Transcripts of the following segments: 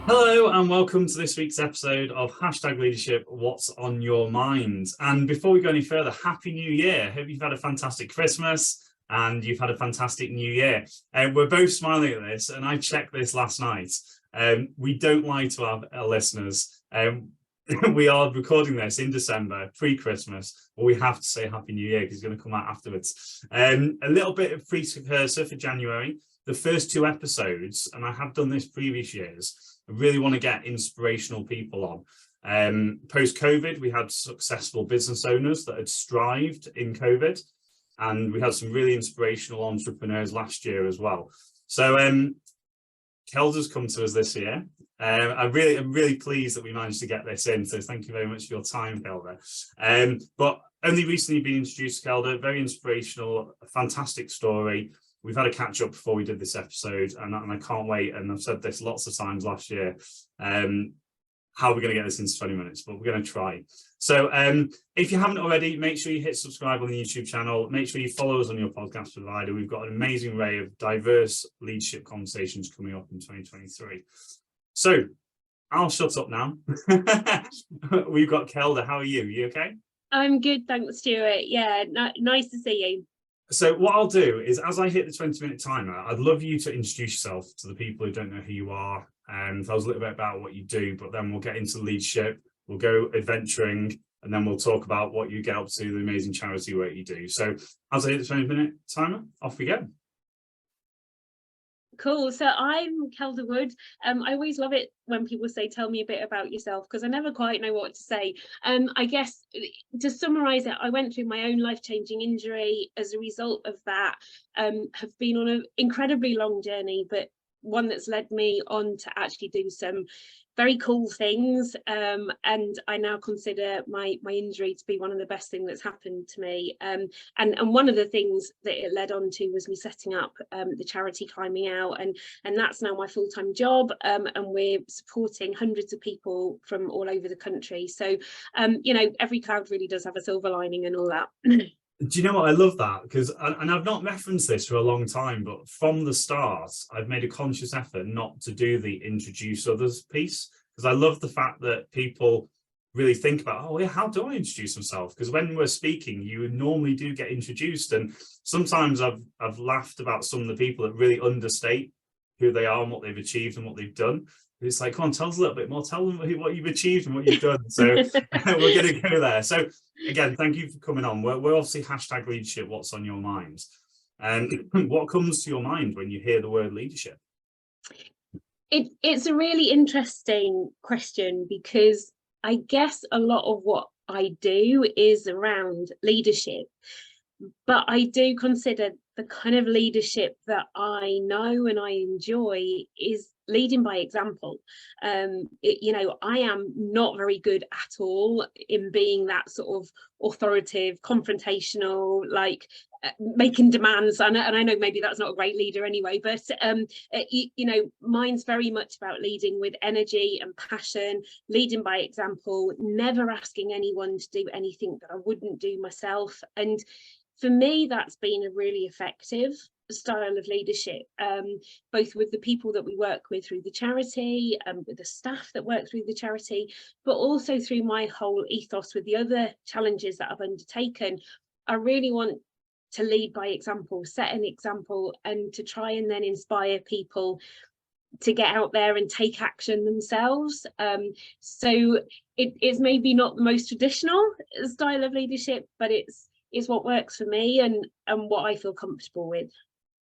Hello and welcome to this week's episode of Hashtag Leadership, What's on Your Mind? And before we go any further, Happy New Year. Hope you've had a fantastic Christmas and you've had a fantastic New Year. We're both smiling at this, and I checked this last night. We don't lie to our listeners. We are recording this in December, pre-Christmas, but we have to say Happy New Year because it's going to come out afterwards. A little bit of precursor for January. The first two episodes, and I have done this previous years, I really want to get inspirational people on. Post-COVID, we had successful business owners that had thrived in COVID, and we had some really inspirational entrepreneurs last year as well. So Kelda's come to us this year. I'm really pleased that we managed to get this in, so thank you very much for your time, Kelda. But only recently been introduced to Kelda, very inspirational, a fantastic story. We've had a catch up before we did this episode, and I can't wait. And I've said this lots of times last year, how we're going to get this into 20 minutes, but we're going to try. So if you haven't already, make sure you hit subscribe on the YouTube channel. Make sure you follow us on your podcast provider. We've got an amazing array of diverse leadership conversations coming up in 2023. So I'll shut up now. We've got Kelda. How are you? You okay? I'm good, thanks, Stuart. Yeah, nice to see you. So what I'll do is, as I hit the 20-minute timer, I'd love you to introduce yourself to the people who don't know who you are, and tell us a little bit about what you do, but then we'll get into leadership, we'll go adventuring, and then we'll talk about what you get up to, the amazing charity work you do. So as I hit the 20-minute timer, off we go. Cool. So I'm Kelda Wood. I always love it when people say, tell me a bit about yourself, because I never quite know what to say. I guess to summarize it, I went through my own life-changing injury. As a result of that, have been on an incredibly long journey, but one that's led me on to actually do some very cool things, and I now consider my injury to be one of the best things that's happened to me, and one of the things that it led on to was me setting up the charity Climbing Out, and that's now my full-time job, and we're supporting hundreds of people from all over the country. So you know, every cloud really does have a silver lining and all that. Do you know what? I love that, because, and I've not referenced this for a long time, but from the start, I've made a conscious effort not to do the introduce others piece, because I love the fact that people really think about, oh yeah, how do I introduce myself? Because when we're speaking, you normally do get introduced, and sometimes I've laughed about some of the people that really understate who they are and what they've achieved and what they've done. It's like, come on, tell us a little bit more. Tell them what you've achieved and what you've done. So we're going to go there. So again, thank you for coming on. We're obviously Hashtag Leadership, What's on Your Mind? And what comes to your mind when you hear the word leadership? It's a really interesting question, because I guess a lot of what I do is around leadership, but I do consider the kind of leadership that I know and I enjoy is leading by example. You know, I am not very good at all in being that sort of authoritative, confrontational, like making demands, and I know maybe that's not a great leader anyway, but you know, mine's very much about leading with energy and passion, leading by example, never asking anyone to do anything that I wouldn't do myself. And for me, that's been a really effective style of leadership, both with the people that we work with through the charity, with the staff that work through the charity, but also through my whole ethos with the other challenges that I've undertaken. I really want to lead by example, set an example, and to try and then inspire people to get out there and take action themselves. So it's maybe not the most traditional style of leadership, but it's what works for me and what I feel comfortable with.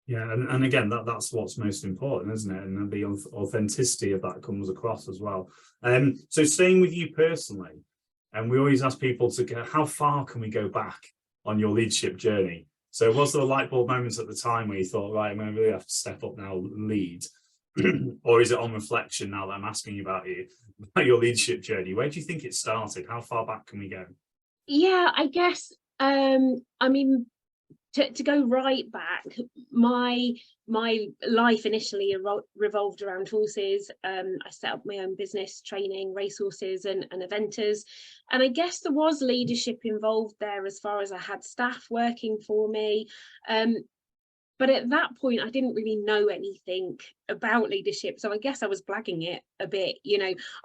Yeah, and again, that's what's most important, isn't it? And the authenticity of that comes across as well. So staying with you personally, and we always ask people to go, how far can we go back on your leadership journey? So was there a light bulb moments at the time where you thought, right, I'm going to really have to step up now and lead? Or is it on reflection now that I'm asking you about your leadership journey? Where do you think it started? How far back can we go? Yeah, I guess, I mean, to go right back, my life initially revolved around horses. I set up my own business training racehorses and eventers, and I guess there was leadership involved there as far as I had staff working for me. But at that point, I didn't really know anything about leadership. So I guess I was blagging it a bit.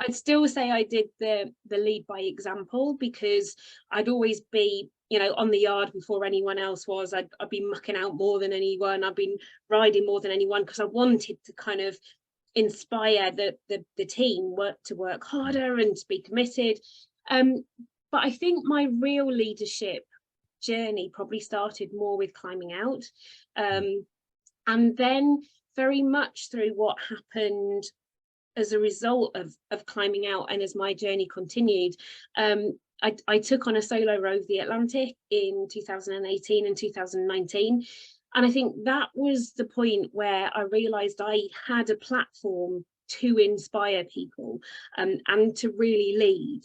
I'd still say I did the lead by example, because I'd always be, on the yard before anyone else was. I'd be mucking out more than anyone. I've been riding more than anyone, because I wanted to kind of inspire the team to work harder and to be committed. But I think my real leadership journey probably started more with climbing out, and then very much through what happened as a result of climbing out, and as my journey continued. I took on a solo rove the Atlantic in 2018 and 2019, and I think that was the point where I realized I had a platform to inspire people, and to really lead.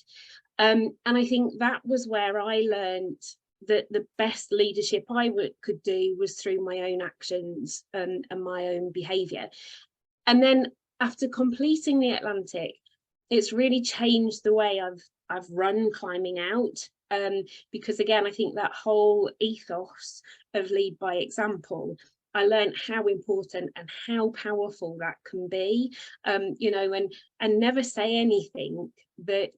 And I think that was where I learned that the best leadership I could do was through my own actions, and my own behaviour. And then after completing the Atlantic, it's really changed the way I've run climbing out, because again, I think that whole ethos of lead by example, I learned how important and how powerful that can be, and never say anything that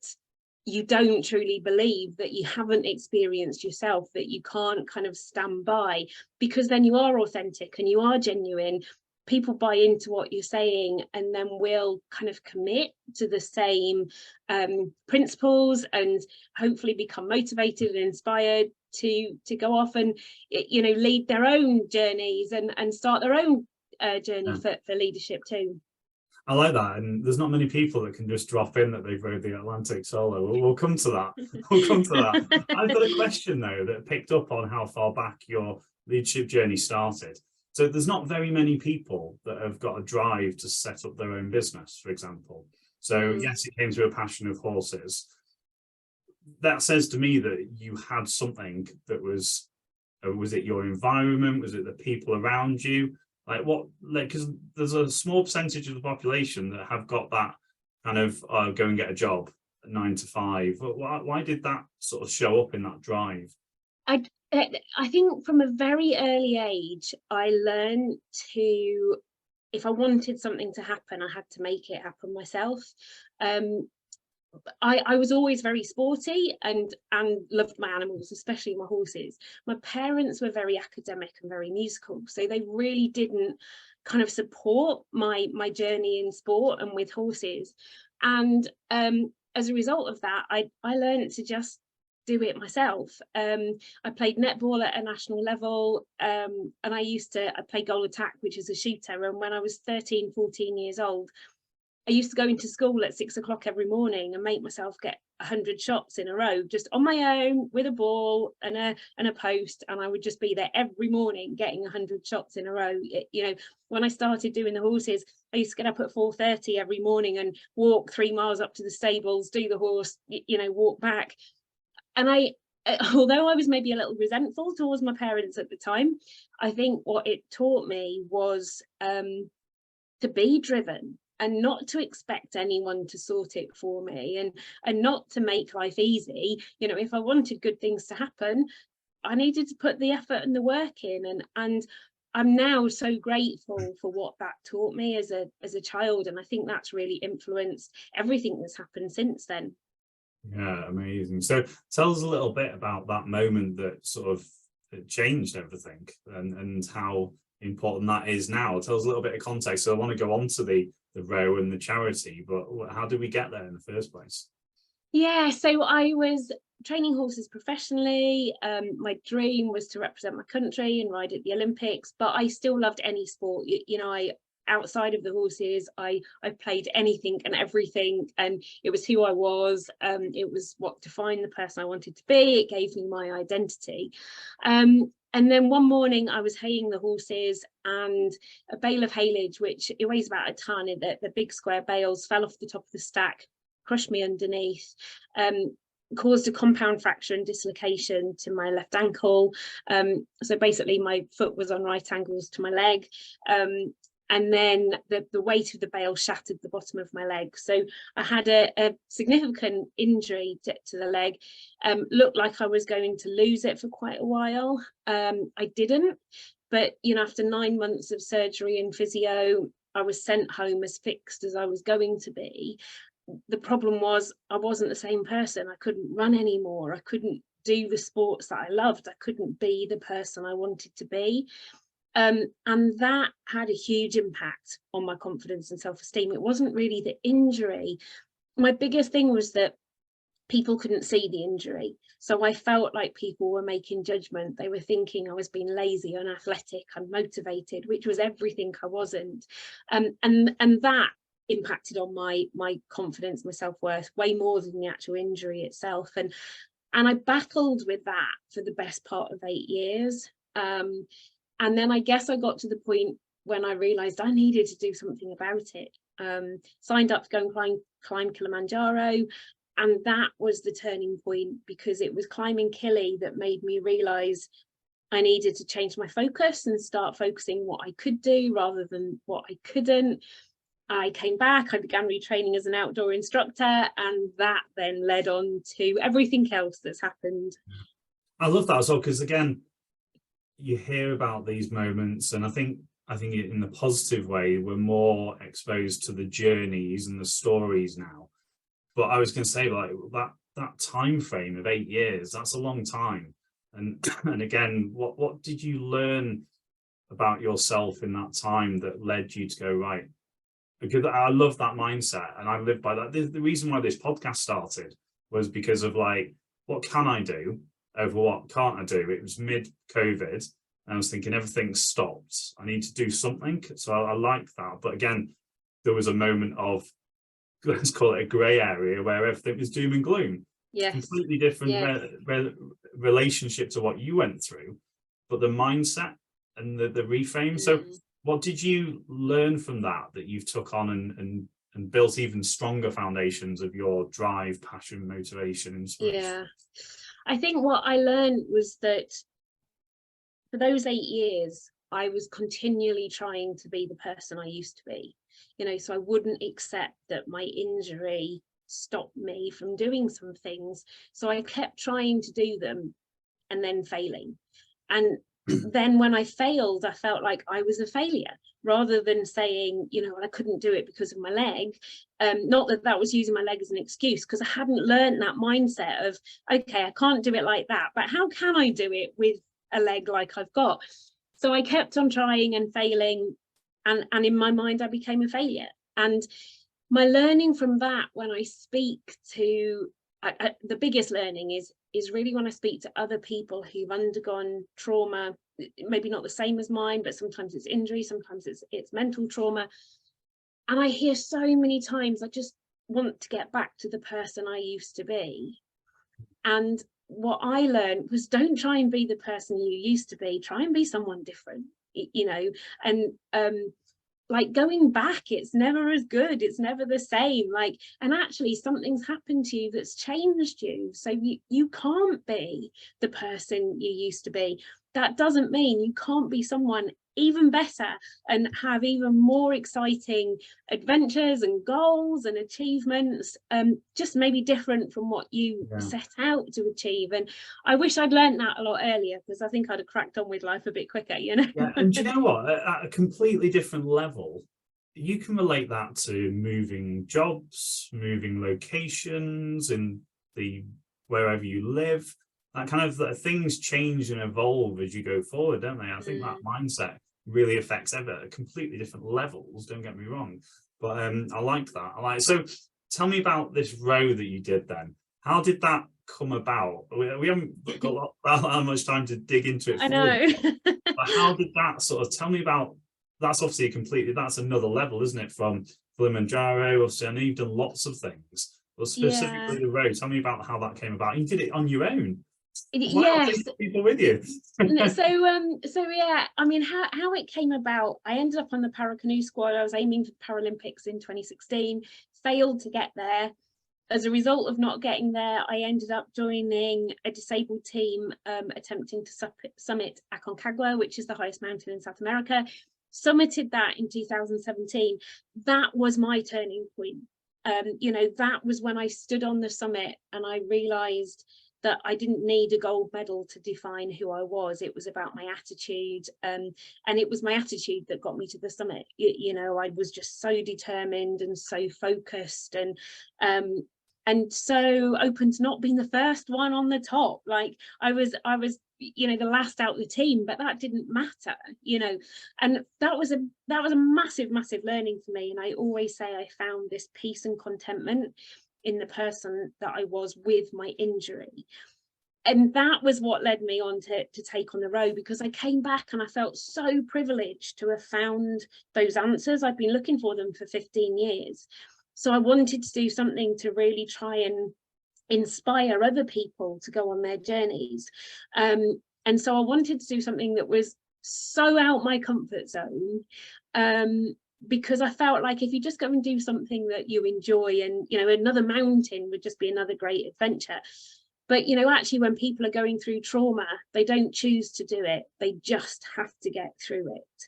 you don't truly believe, that you haven't experienced yourself, that you can't kind of stand by, because then you are authentic and you are genuine. People buy into what you're saying, and then will kind of commit to the same principles, and hopefully become motivated and inspired to go off and lead their own journeys, and start their own journey for leadership too. I like that, and there's not many people that can just drop in that they've rode the Atlantic solo. We'll come to that. We'll come to that. I've got a question though that picked up on how far back your leadership journey started. So there's not very many people that have got a drive to set up their own business, for example. So yes, it came through a passion of horses. That says to me that you had something that was it your environment? Was it the people around you? Because there's a small percentage of the population that have got that kind of go and get a job at 9 to 5. Why did that sort of show up in that drive? I think from a very early age, I learned to, if I wanted something to happen, I had to make it happen myself. I was always very sporty and loved my animals, especially my horses. My parents were very academic and very musical, so they really didn't kind of support my journey in sport and with horses. And as a result of that, I learned to just do it myself. I played netball at a national level, and I played goal attack, which is a shooter. And when I was 13, 14 years old, I used to go into school at 6 o'clock every morning and make myself get 100 shots in a row, just on my own, with a ball and a post, and I would just be there every morning getting 100 shots in a row. When I started doing the horses, I used to get up at 4:30 every morning and walk 3 miles up to the stables, do the horse, walk back. And although I was maybe a little resentful towards my parents at the time, I think what it taught me was to be driven, and not to expect anyone to sort it for me, and not to make life easy. If I wanted good things to happen, I needed to put the effort and the work in, and I'm now so grateful for what that taught me as a child, and I think that's really influenced everything that's happened since then. Yeah, amazing. So tell us a little bit about that moment that sort of changed everything, and how important that is now. Tell us a little bit of context. So I want to go on to the row and the charity, but how did we get there in the first place? Yeah, so I was training horses professionally. My dream was to represent my country and ride at the Olympics, but I still loved any sport. Outside of the horses, I played anything and everything, and it was who I was. It was what defined the person I wanted to be. It gave me my identity. And then one morning I was haying the horses, and a bale of haylage, which it weighs about a ton, the big square bales, fell off the top of the stack, crushed me underneath, caused a compound fracture and dislocation to my left ankle. So basically my foot was on right angles to my leg. And then the weight of the bale shattered the bottom of my leg. So I had a significant injury to the leg. Looked like I was going to lose it for quite a while. I didn't, But, you know, after 9 months of surgery and physio, I was sent home as fixed as I was going to be. The problem was I wasn't the same person. I couldn't run anymore. I couldn't do the sports that I loved. I couldn't be the person I wanted to be. And that had a huge impact on my confidence and self-esteem. It wasn't really the injury. My biggest thing was that people couldn't see the injury. So I felt like people were making judgment. They were thinking I was being lazy, unathletic, unmotivated, which was everything I wasn't. And that impacted on my confidence, my self-worth, way more than the actual injury itself. And I battled with that for the best part of 8 years. And then I guess I got to the point when I realized I needed to do something about it. Signed up to go and climb Kilimanjaro. And that was the turning point, because it was climbing Kili that made me realize I needed to change my focus and start focusing what I could do rather than what I couldn't. I came back, I began retraining as an outdoor instructor, and that then led on to everything else that's happened. I love that as well, because again, you hear about these moments, and I think in the positive way, we're more exposed to the journeys and the stories now. But I was going to say, like, that time frame of 8 years, that's a long time. And again, what did you learn about yourself in that time that led you to go, right? Because I love that mindset, and I live by that. The reason why this podcast started was because of, like, what can I do over what can't I do? It was mid-COVID, and I was thinking everything's stopped. I need to do something. So I like that. But again, there was a moment of, let's call it a grey area, where everything was doom and gloom. Yes. Completely different relationship to what you went through, but the mindset and the reframe. So what did you learn from that you've took on and built even stronger foundations of your drive, passion, motivation, inspiration? Yeah, I think what I learned was that for those 8 years, I was continually trying to be the person I used to be, you know, so I wouldn't accept that my injury stopped me from doing some things. So I kept trying to do them and then failing. And then when I failed, I felt like I was a failure, rather than saying, you know, I couldn't do it because of my leg. Not that that was using my leg as an excuse, because I hadn't learned that mindset of, okay, I can't do it like that, but how can I do it with a leg like I've got? So I kept on trying and failing, and in my mind I became a failure. And my learning from that, when I speak to the biggest learning is really when I speak to other people who've undergone trauma, maybe not the same as mine, but sometimes it's injury, sometimes it's mental trauma. And I hear so many times, I just want to get back to the person I used to be. And what I learned was, don't try and be the person you used to be, try and be someone different, you know. And like, going back, it's never as good, it's never the same. Like, and actually something's happened to you that's changed you, so you can't be the person you used to be. That doesn't mean you can't be someone even better and have even more exciting adventures and goals and achievements, just maybe different from what you set out to achieve. And I wish I'd learned that a lot earlier, because I think I'd have cracked on with life a bit quicker, you know. Yeah, and do you know what, at a completely different level, you can relate that to moving jobs, moving locations, in the wherever you live. That kind of things change and evolve as you go forward, don't they? I think that mindset really affects at completely different levels, don't get me wrong. But I like that. So tell me about this row that you did then. How did that come about? We haven't got that much time to dig into it. I know. But how did that sort of, tell me about, that's obviously that's another level, isn't it, from Kilimanjaro? Obviously, I know you've done lots of things, but specifically the row, tell me about how that came about. You did it on your own. Yes. People with you. So yeah, I mean, how it came about, I ended up on the para canoe squad. I was aiming for Paralympics in 2016, failed to get there. As a result of not getting there, I ended up joining a disabled team attempting to summit Aconcagua, which is the highest mountain in South America. Summited that in 2017. That was my turning point. You know, that was when I stood on the summit and I realized that I didn't need a gold medal to define who I was. It was about my attitude, and it was my attitude that got me to the summit. You know, I was just so determined and so focused, and so open to not being the first one on the top. Like I was, you know, the last out the team, but that didn't matter, you know. And that was a massive learning for me. And I always say I found this peace and contentment in the person that I was with my injury. And that was what led me on to take on the row, because I came back and I felt so privileged to have found those answers. I've been looking for them for 15 years. So I wanted to do something to really try and inspire other people to go on their journeys. And so I wanted to do something that was so out my comfort zone, because I felt like if you just go and do something that you enjoy, and, you know, another mountain would just be another great adventure. But, you know, actually, when people are going through trauma, they don't choose to do it. They just have to get through it.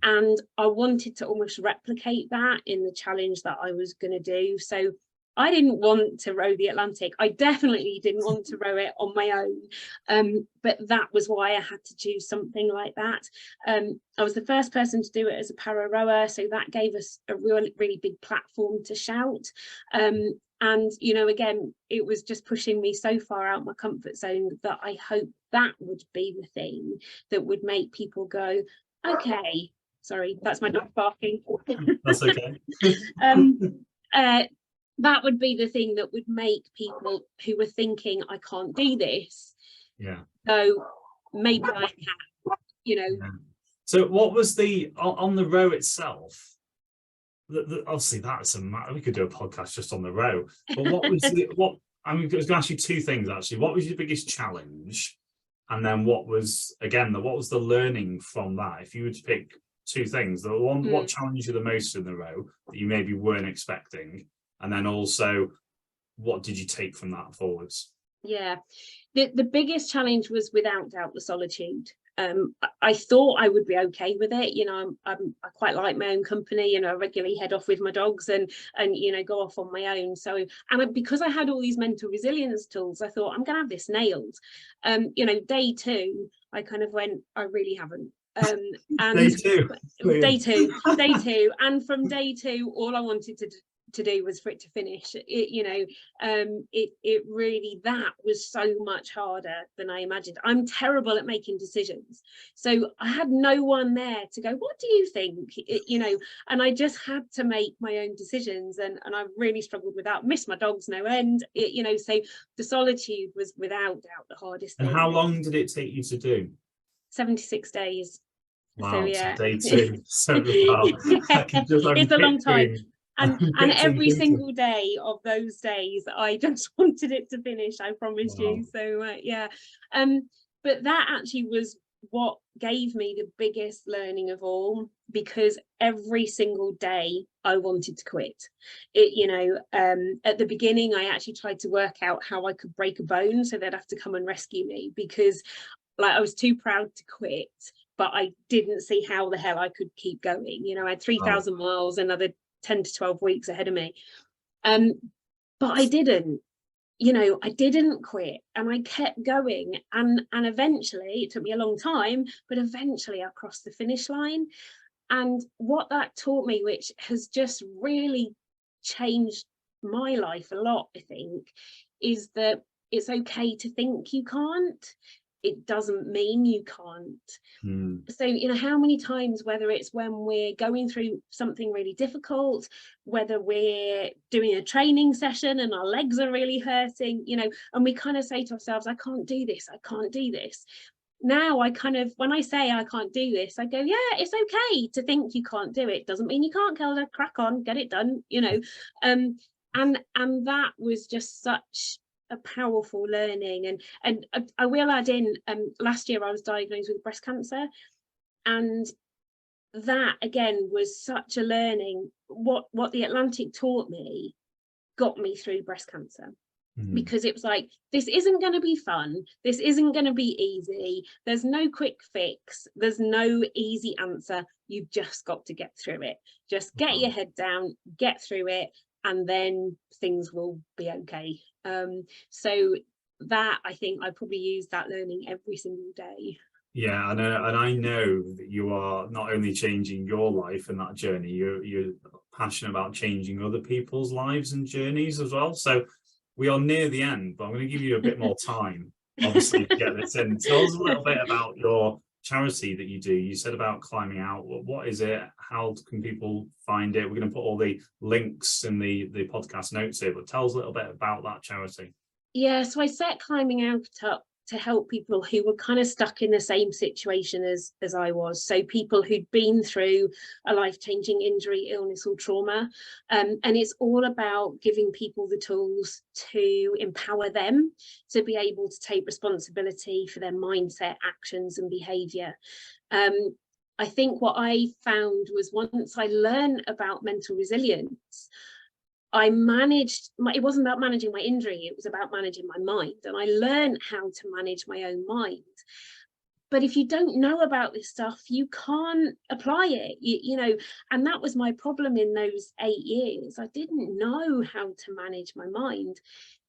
And I wanted to almost replicate that in the challenge that I was going to do. So I didn't want to row the Atlantic. I definitely didn't want to row it on my own. But that was why I had to choose something like that. I was the first person to do it as a para rower, so that gave us a really big platform to shout. And, you know, again, it was just pushing me so far out my comfort zone that I hope that would be the thing that would make people go, okay, sorry, that's my dog barking. That's okay. That would be the thing that would make people who were thinking, I can't do this, so maybe I can, you know. Yeah. So what was the, on the row itself, obviously that's we could do a podcast just on the row, but what was I was going to ask you two things actually. What was your biggest challenge, and then what was the learning from that? If you were to pick two things, what challenged you the most in the row that you maybe weren't expecting, and then also what did you take from that forwards? Yeah, the biggest challenge was without doubt the solitude. I thought I would be okay with it. You know, I quite like my own company. You know, I regularly head off with my dogs and you know, go off on my own. So, and because I had all these mental resilience tools, I thought I'm gonna have this nailed. You know, day two, I kind of went, I really haven't. And day two, and from day two, all I wanted to do was for it to finish. You know, it really, that was so much harder than I imagined. I'm terrible at making decisions, so I had no one there to go, what do you think? You know, and I just had to make my own decisions, and I really struggled with that. Miss my dogs no end. You know, so the solitude was without doubt the hardest thing. And how long did it take you to do? 76 days. Wow, so yeah, so day two. So wow. It's a long time. And every single day of those days, I just wanted it to finish, I promise you. So yeah, but that actually was what gave me the biggest learning of all, because every single day I wanted to quit. You know, at the beginning, I actually tried to work out how I could break a bone so they'd have to come and rescue me, because like I was too proud to quit, but I didn't see how the hell I could keep going. You know, I had 3,000 miles, another 10 to 12 weeks ahead of me. But I didn't, you know, I didn't quit, and I kept going. And eventually, it took me a long time, but eventually I crossed the finish line. And what that taught me, which has just really changed my life a lot, I think, is that it's okay to think you can't. It doesn't mean you can't. So, you know, how many times, whether it's when we're going through something really difficult, whether we're doing a training session and our legs are really hurting, you know, and we kind of say to ourselves, I can't do this, I can't do this. Now I kind of, when I say I can't do this, I go, yeah, it's okay to think you can't do it. Doesn't mean you can't, Kelda. Crack on, get it done, you know. And that was just such a powerful learning. And I will add in, last year I was diagnosed with breast cancer, and that again was such a learning. What the Atlantic taught me got me through breast cancer, because it was like, this isn't going to be fun, this isn't going to be easy, there's no quick fix, there's no easy answer, you've just got to get through it. Just get your head down, get through it, and then things will be okay. So that, I think I probably use that learning every single day. Yeah, and I know that you are not only changing your life in that journey, you're passionate about changing other people's lives and journeys as well. So we are near the end, but I'm going to give you a bit more time, obviously, to get this in. Tell us a little bit about your charity that you do. You said about climbing out. What is it? How can people find it? We're going to put all the links in the podcast notes here, but tell us a little bit about that charity. Yeah, so I set Climbing Out up to help people who were kind of stuck in the same situation as I was. So people who'd been through a life-changing injury, illness or trauma. And it's all about giving people the tools to empower them to be able to take responsibility for their mindset, actions and behaviour. I think what I found was once I learned about mental resilience, I managed it wasn't about managing my injury, it was about managing my mind, and I learned how to manage my own mind. But if you don't know about this stuff, you can't apply it, you know, and that was my problem in those 8 years. I didn't know how to manage my mind.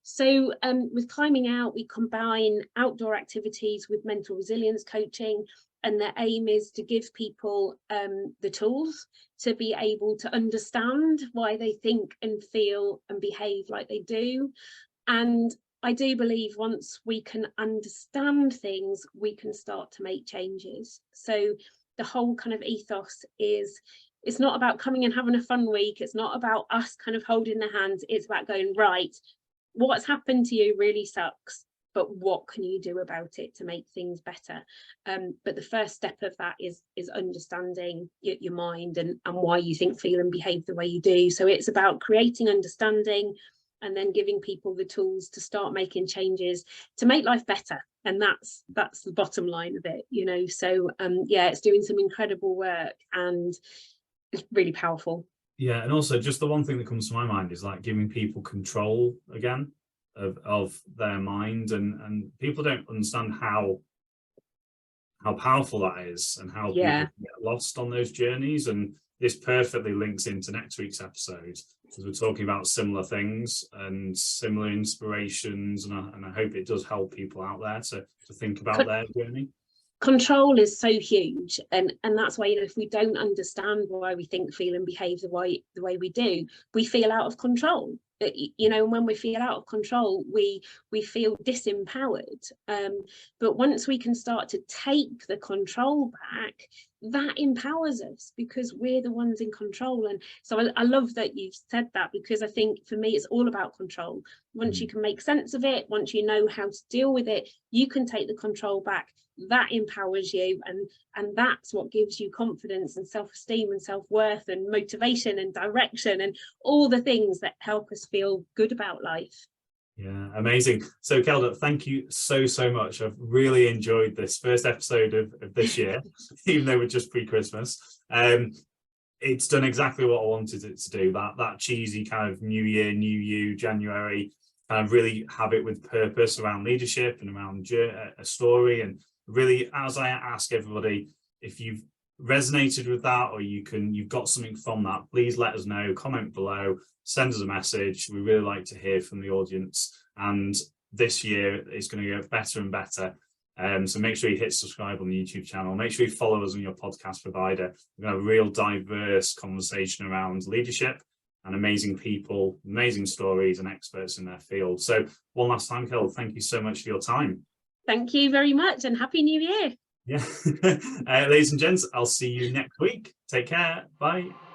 So with Climbing Out, we combine outdoor activities with mental resilience coaching, and the aim is to give people the tools to be able to understand why they think and feel and behave like they do. And I do believe once we can understand things, we can start to make changes. So the whole kind of ethos is, it's not about coming and having a fun week. It's not about us kind of holding their hands. It's about going, right, what's happened to you really sucks, but what can you do about it to make things better? But the first step of that is understanding your mind and why you think, feel and behave the way you do. So it's about creating understanding and then giving people the tools to start making changes to make life better. And that's the bottom line of it, you know. So yeah, it's doing some incredible work and it's really powerful. Yeah, and also just the one thing that comes to my mind is like giving people control again of their mind, and people don't understand how powerful that is and how people get lost on those journeys. And this perfectly links into next week's episode because we're talking about similar things and similar inspirations, and I hope it does help people out there to think about their journey. Control is so huge, and that's why, you know, if we don't understand why we think, feel and behave the way we do, we feel out of control. You know, and when we feel out of control, we feel disempowered. But once we can start to take the control back, that empowers us because we're the ones in control. And so I love that you've said that, because I think for me it's all about control. Once you can make sense of it, once you know how to deal with it, you can take the control back. That empowers you, and that's what gives you confidence and self-esteem and self-worth and motivation and direction and all the things that help us feel good about life. Yeah, amazing. So Kelda, thank you so much. I've really enjoyed this first episode of this year, even though we're just pre-Christmas. It's done exactly what I wanted it to do, that cheesy kind of new year, new you, January, kind of really have it with purpose around leadership and around a story. And really, as I ask everybody, if you've resonated with that or you've got something from that, please let us know, comment below, send us a message. We really like to hear from the audience, and this year it's going to get better and better. So make sure you hit subscribe on the YouTube channel. Make sure you follow us on your podcast provider. We're going to have a real diverse conversation around leadership and amazing people, amazing stories and experts in their field. So one last time, Kelda, thank you so much for your time. Thank you very much, and Happy New Year. Yeah. Ladies and gents, I'll see you next week. Take care. Bye.